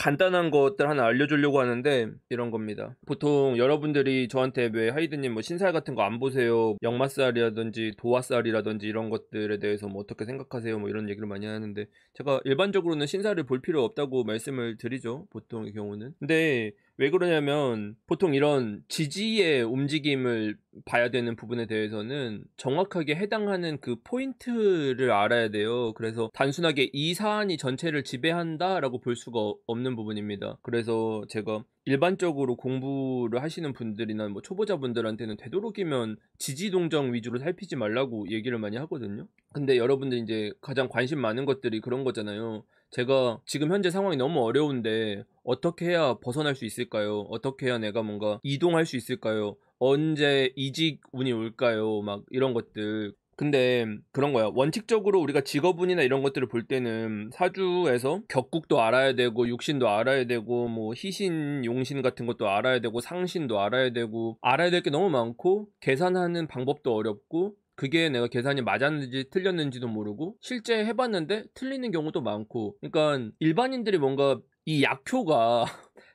간단한 것들 하나 알려주려고 하는데 이런 겁니다. 보통 여러분들이 저한테 왜 하이드님 뭐 신살 같은 거 안 보세요? 역마살이라든지 도화살이라든지 이런 것들에 대해서 뭐 어떻게 생각하세요? 뭐 이런 얘기를 많이 하는데 제가 일반적으로는 신살을 볼 필요 없다고 말씀을 드리죠. 보통의 경우는. 근데 왜 그러냐면 보통 이런 지지의 움직임을 봐야 되는 부분에 대해서는 정확하게 해당하는 그 포인트를 알아야 돼요. 그래서 단순하게 이 사안이 전체를 지배한다라고 볼 수가 없는 부분입니다. 그래서 제가 일반적으로 공부를 하시는 분들이나 뭐 초보자분들한테는 되도록이면 지지동정 위주로 살피지 말라고 얘기를 많이 하거든요. 근데 여러분들 이제 가장 관심 많은 것들이 그런 거잖아요. 제가 지금 현재 상황이 너무 어려운데 어떻게 해야 벗어날 수 있을까요? 어떻게 해야 내가 뭔가 이동할 수 있을까요? 언제 이직 운이 올까요? 막 이런 것들. 근데 그런 거야. 원칙적으로 우리가 직업운이나 이런 것들을 볼 때는 사주에서 격국도 알아야 되고 육신도 알아야 되고 뭐 희신, 용신 같은 것도 알아야 되고 상신도 알아야 되고 알아야 될 게 너무 많고 계산하는 방법도 어렵고 그게 내가 계산이 맞았는지 틀렸는지도 모르고 실제 해봤는데 틀리는 경우도 많고 그러니까 일반인들이 뭔가 이 약효가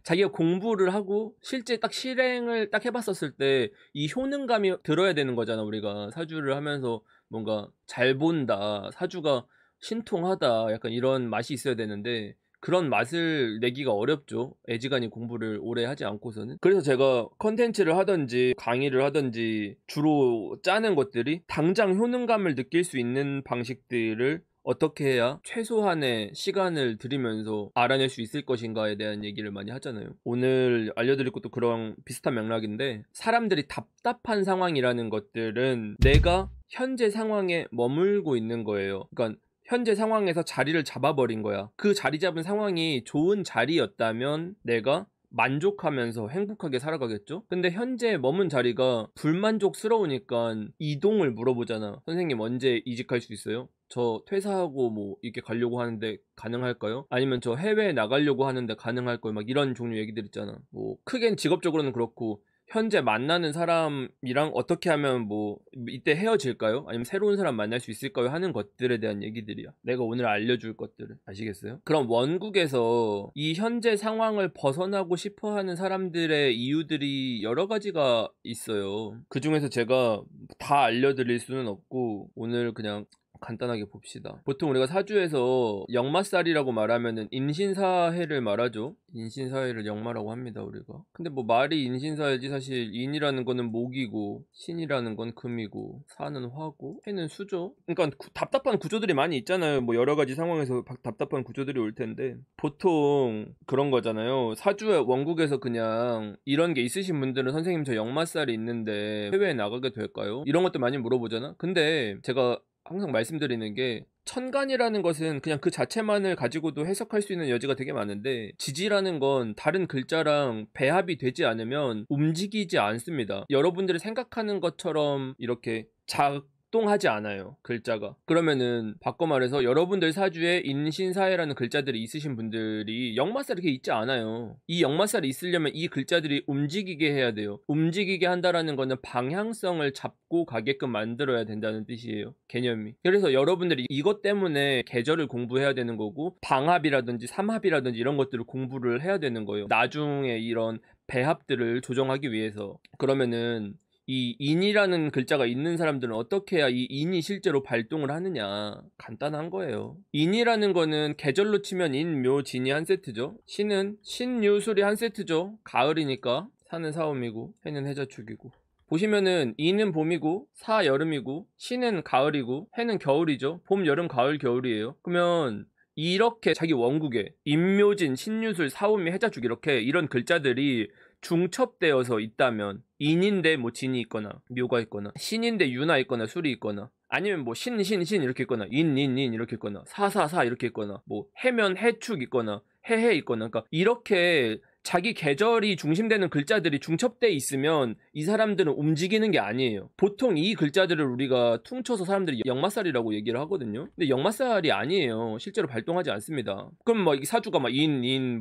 자기가 공부를 하고 실제 딱 실행을 딱 해봤었을 때 이 효능감이 들어야 되는 거잖아. 우리가 사주를 하면서 뭔가 잘 본다, 사주가 신통하다 약간 이런 맛이 있어야 되는데 그런 맛을 내기가 어렵죠. 애지간히 공부를 오래 하지 않고서는. 그래서 제가 컨텐츠를 하든지 강의를 하든지 주로 짜는 것들이 당장 효능감을 느낄 수 있는 방식들을 어떻게 해야 최소한의 시간을 들이면서 알아낼 수 있을 것인가에 대한 얘기를 많이 하잖아요. 오늘 알려드릴 것도 그런 비슷한 맥락인데 사람들이 답답한 상황이라는 것들은 내가 현재 상황에 머물고 있는 거예요. 그러니까 현재 상황에서 자리를 잡아버린 거야. 그 자리 잡은 상황이 좋은 자리였다면 내가 만족하면서 행복하게 살아가겠죠? 근데 현재 머문 자리가 불만족스러우니까 이동을 물어보잖아. 선생님 언제 이직할 수 있어요? 저 퇴사하고 뭐 이렇게 가려고 하는데 가능할까요? 아니면 저 해외에 나가려고 하는데 가능할까요? 막 이런 종류 얘기들 있잖아. 뭐 크게는 직업적으로는 그렇고 현재 만나는 사람이랑 어떻게 하면 뭐 이때 헤어질까요? 아니면 새로운 사람 만날 수 있을까요? 하는 것들에 대한 얘기들이야. 내가 오늘 알려줄 것들을. 아시겠어요? 그럼 원국에서 이 현재 상황을 벗어나고 싶어 하는 사람들의 이유들이 여러 가지가 있어요. 그 중에서 제가 다 알려드릴 수는 없고 오늘 그냥 간단하게 봅시다. 보통 우리가 사주에서 역마살이라고 말하면은 인신사해를 말하죠. 인신사해를 역마라고 합니다, 우리가. 근데 뭐 말이 인신사해지 사실 인이라는 거는 목이고 신이라는 건 금이고 사는 화고 해는 수죠. 그러니까 답답한 구조들이 많이 있잖아요. 뭐 여러 가지 상황에서 답답한 구조들이 올 텐데 보통 그런 거잖아요. 사주의 원국에서 그냥 이런 게 있으신 분들은 선생님 저 역마살이 있는데 해외에 나가게 될까요? 이런 것도 많이 물어보잖아. 근데 제가 항상 말씀드리는 게 천간이라는 것은 그냥 그 자체만을 가지고도 해석할 수 있는 여지가 되게 많은데 지지라는 건 다른 글자랑 배합이 되지 않으면 움직이지 않습니다. 여러분들이 생각하는 것처럼 이렇게 작동하지 않아요. 글자가. 그러면은 바꿔 말해서 여러분들 사주에 인신사해라는 글자들이 있으신 분들이 역마살이 이렇게 있지 않아요. 이 역마살이 있으려면 이 글자들이 움직이게 해야 돼요. 움직이게 한다라는 거는 방향성을 잡고 가게끔 만들어야 된다는 뜻이에요. 개념이. 그래서 여러분들이 이것 때문에 계절을 공부해야 되는 거고 방합이라든지 삼합이라든지 이런 것들을 공부를 해야 되는 거예요. 나중에 이런 배합들을 조정하기 위해서. 그러면은 이 인이라는 글자가 있는 사람들은 어떻게 해야 이 인이 실제로 발동을 하느냐. 간단한 거예요. 인이라는 거는 계절로 치면 인, 묘, 진이 한 세트죠. 신은 신유술이 한 세트죠. 가을이니까 사는 사음이고 해는 해자축이고. 보시면은 인은 봄이고 사 여름이고 신은 가을이고 해는 겨울이죠. 봄, 여름, 가을, 겨울이에요. 그러면 이렇게 자기 원국에 인묘진, 신유술, 사오미, 해자축 이렇게 이런 글자들이 중첩되어서 있다면 인인데 뭐 진이 있거나 묘가 있거나 신인데 유나 있거나 술이 있거나 아니면 뭐 신 이렇게 있거나 인 이렇게 있거나 사사사 이렇게 있거나 뭐 해면 해축 있거나 해해 있거나 그러니까 이렇게 자기 계절이 중심되는 글자들이 중첩돼 있으면 이 사람들은 움직이는 게 아니에요. 보통 이 글자들을 우리가 퉁쳐서 사람들이 역마살이라고 얘기를 하거든요. 근데 역마살이 아니에요. 실제로 발동하지 않습니다. 그럼 막 이 사주가 막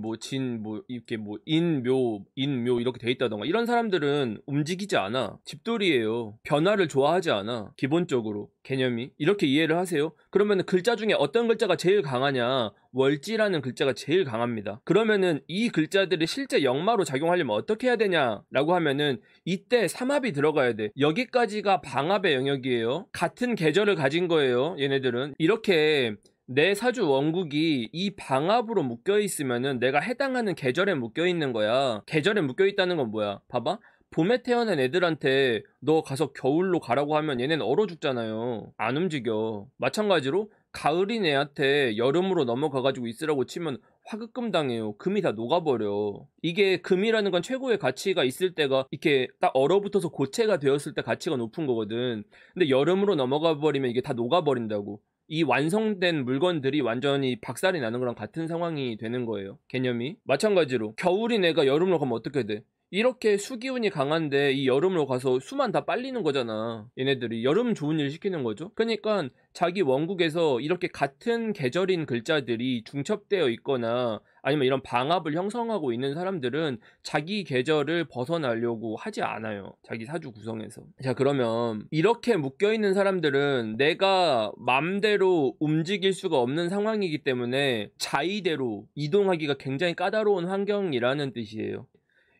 뭐 진, 뭐 이렇게 뭐 인묘 이렇게 돼 있다던가 이런 사람들은 움직이지 않아. 집돌이에요. 변화를 좋아하지 않아. 기본적으로. 개념이. 이렇게 이해를 하세요. 그러면 글자 중에 어떤 글자가 제일 강하냐? 월지라는 글자가 제일 강합니다. 그러면은 이 글자들이 실제 역마로 작용하려면 어떻게 해야 되냐라고 하면은 이때 삼합이 들어가야 돼. 여기까지가 방합의 영역이에요. 같은 계절을 가진 거예요. 얘네들은. 이렇게 내 사주 원국이 이 방합으로 묶여 있으면은 내가 해당하는 계절에 묶여 있는 거야. 계절에 묶여 있다는 건 뭐야? 봐봐. 봄에 태어난 애들한테 너 가서 겨울로 가라고 하면 얘네는 얼어 죽잖아요. 안 움직여. 마찬가지로 가을인 애한테 여름으로 넘어가가지고 있으라고 치면 화급금 당해요. 금이 다 녹아버려. 이게 금이라는 건 최고의 가치가 있을 때가 이렇게 딱 얼어붙어서 고체가 되었을 때 가치가 높은 거거든. 근데 여름으로 넘어가 버리면 이게 다 녹아버린다고. 이 완성된 물건들이 완전히 박살이 나는 거랑 같은 상황이 되는 거예요. 개념이. 마찬가지로 겨울인 애가 여름으로 가면 어떻게 돼? 이렇게 수기운이 강한데 이 여름으로 가서 수만 다 빨리는 거잖아. 얘네들이 여름 좋은 일 시키는 거죠. 그러니까 자기 원국에서 이렇게 같은 계절인 글자들이 중첩되어 있거나 아니면 이런 방합을 형성하고 있는 사람들은 자기 계절을 벗어나려고 하지 않아요. 자기 사주 구성에서. 자, 그러면 이렇게 묶여있는 사람들은 내가 맘대로 움직일 수가 없는 상황이기 때문에 자의대로 이동하기가 굉장히 까다로운 환경이라는 뜻이에요.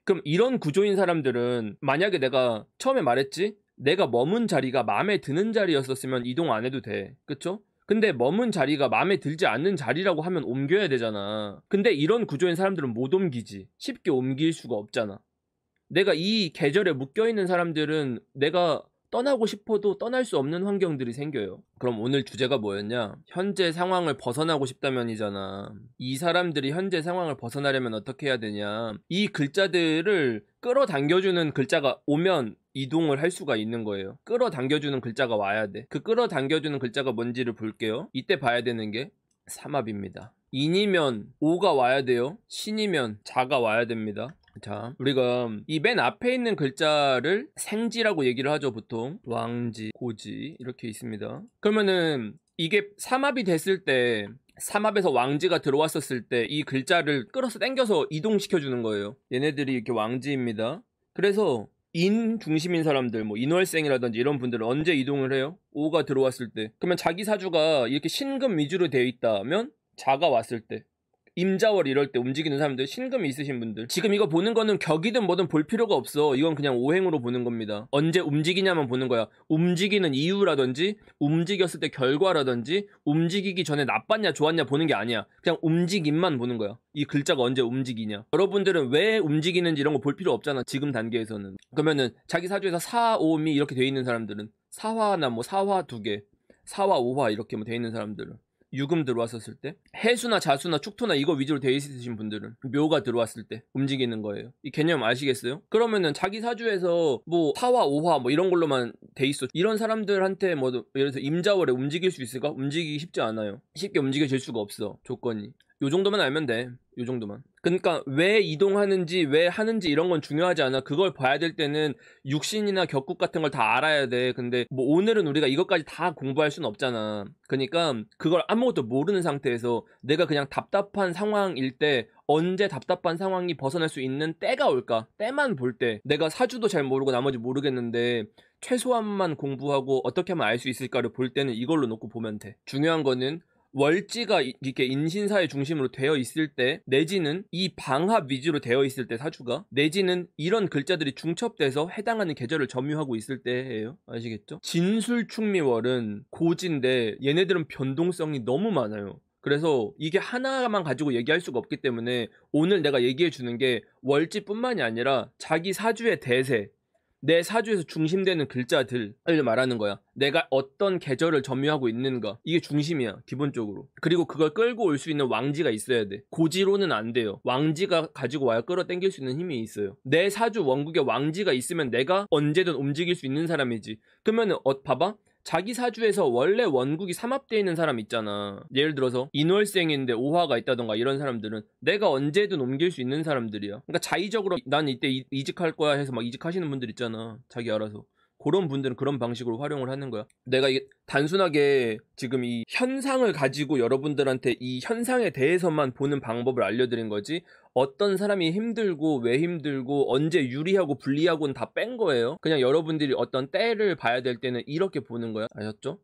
그럼 이런 구조인 사람들은 만약에 내가 처음에 말했지? 내가 머문 자리가 마음에 드는 자리였었으면 이동 안 해도 돼. 그쵸? 근데 머문 자리가 마음에 들지 않는 자리라고 하면 옮겨야 되잖아. 근데 이런 구조인 사람들은 못 옮기지. 쉽게 옮길 수가 없잖아. 내가 이 계절에 묶여있는 사람들은 내가 떠나고 싶어도 떠날 수 없는 환경들이 생겨요. 그럼 오늘 주제가 뭐였냐? 현재 상황을 벗어나고 싶다면이잖아. 이 사람들이 현재 상황을 벗어나려면 어떻게 해야 되냐? 이 글자들을 끌어당겨주는 글자가 오면 이동을 할 수가 있는 거예요. 끌어당겨주는 글자가 와야 돼. 그 끌어당겨주는 글자가 뭔지를 볼게요. 이때 봐야 되는 게 삼합입니다. 인이면 오가 와야 돼요. 신이면 자가 와야 됩니다. 자, 우리가 이 맨 앞에 있는 글자를 생지라고 얘기를 하죠. 보통 왕지, 고지 이렇게 있습니다. 그러면은 이게 삼합이 됐을 때 삼합에서 왕지가 들어왔었을 때 이 글자를 끌어서 당겨서 이동시켜 주는 거예요. 얘네들이 이렇게 왕지입니다. 그래서 인 중심인 사람들, 뭐 인월생이라든지 이런 분들은 언제 이동을 해요? 오가 들어왔을 때. 그러면 자기 사주가 이렇게 신금 위주로 되어 있다면 자가 왔을 때, 임자월 이럴 때 움직이는 사람들, 신금이 있으신 분들, 지금 이거 보는 거는 격이든 뭐든 볼 필요가 없어. 이건 그냥 오행으로 보는 겁니다. 언제 움직이냐만 보는 거야. 움직이는 이유라든지 움직였을 때 결과라든지 움직이기 전에 나빴냐 좋았냐 보는 게 아니야. 그냥 움직임만 보는 거야. 이 글자가 언제 움직이냐. 여러분들은 왜 움직이는지 이런 거 볼 필요 없잖아, 지금 단계에서는. 그러면은 자기 사주에서 사, 오, 미 이렇게 돼 있는 사람들은, 사화나 뭐 사화 2개, 사화 5화 이렇게 뭐 돼 있는 사람들은, 유금 들어왔었을 때, 해수나 자수나 축토나 이거 위주로 돼 있으신 분들은 묘가 들어왔을 때 움직이는 거예요. 이 개념 아시겠어요? 그러면은 자기 사주에서 뭐 4화, 5화 뭐 이런 걸로만 돼 있어. 이런 사람들한테 뭐 예를 들어서 임자월에 움직일 수 있을까? 움직이기 쉽지 않아요. 쉽게 움직여질 수가 없어. 조건이. 요 정도만 알면 돼. 요 정도만. 그러니까 왜 이동하는지 왜 하는지 이런 건 중요하지 않아. 그걸 봐야 될 때는 육신이나 격국 같은 걸 다 알아야 돼. 근데 뭐 오늘은 우리가 이것까지 다 공부할 수는 없잖아. 그러니까 그걸 아무것도 모르는 상태에서 내가 그냥 답답한 상황일 때 언제 답답한 상황이 벗어날 수 있는 때가 올까? 때만 볼 때 내가 사주도 잘 모르고 나머지 모르겠는데 최소한만 공부하고 어떻게 하면 알 수 있을까를 볼 때는 이걸로 놓고 보면 돼. 중요한 거는 월지가 이렇게 인신사의 중심으로 되어 있을 때, 내지는 이 방합 위주로 되어 있을 때 사주가, 내지는 이런 글자들이 중첩돼서 해당하는 계절을 점유하고 있을 때예요. 아시겠죠? 진술충미월은 고지인데 얘네들은 변동성이 너무 많아요. 그래서 이게 하나만 가지고 얘기할 수가 없기 때문에 오늘 내가 얘기해 주는 게 월지뿐만이 아니라 자기 사주의 대세, 내 사주에서 중심되는 글자들을 말하는 거야. 내가 어떤 계절을 점유하고 있는가. 이게 중심이야, 기본적으로. 그리고 그걸 끌고 올 수 있는 왕지가 있어야 돼. 고지로는 안 돼요. 왕지가 가지고 와야 끌어당길 수 있는 힘이 있어요. 내 사주 원국에 왕지가 있으면 내가 언제든 움직일 수 있는 사람이지. 그러면은 봐봐. 자기 사주에서 원래 원국이 삼합되어 있는 사람 있잖아. 예를 들어서 인월생인데 오화가 있다던가 이런 사람들은 내가 언제든 옮길 수 있는 사람들이야. 그러니까 자의적으로 난 이때 이직할 거야 해서 막 이직하시는 분들 있잖아. 자기 알아서. 그런 분들은 그런 방식으로 활용을 하는 거야. 내가 이게 단순하게 지금 이 현상을 가지고 여러분들한테 이 현상에 대해서만 보는 방법을 알려드린 거지, 어떤 사람이 힘들고 왜 힘들고 언제 유리하고 불리하고는 다 뺀 거예요. 그냥 여러분들이 어떤 때를 봐야 될 때는 이렇게 보는 거야. 아셨죠?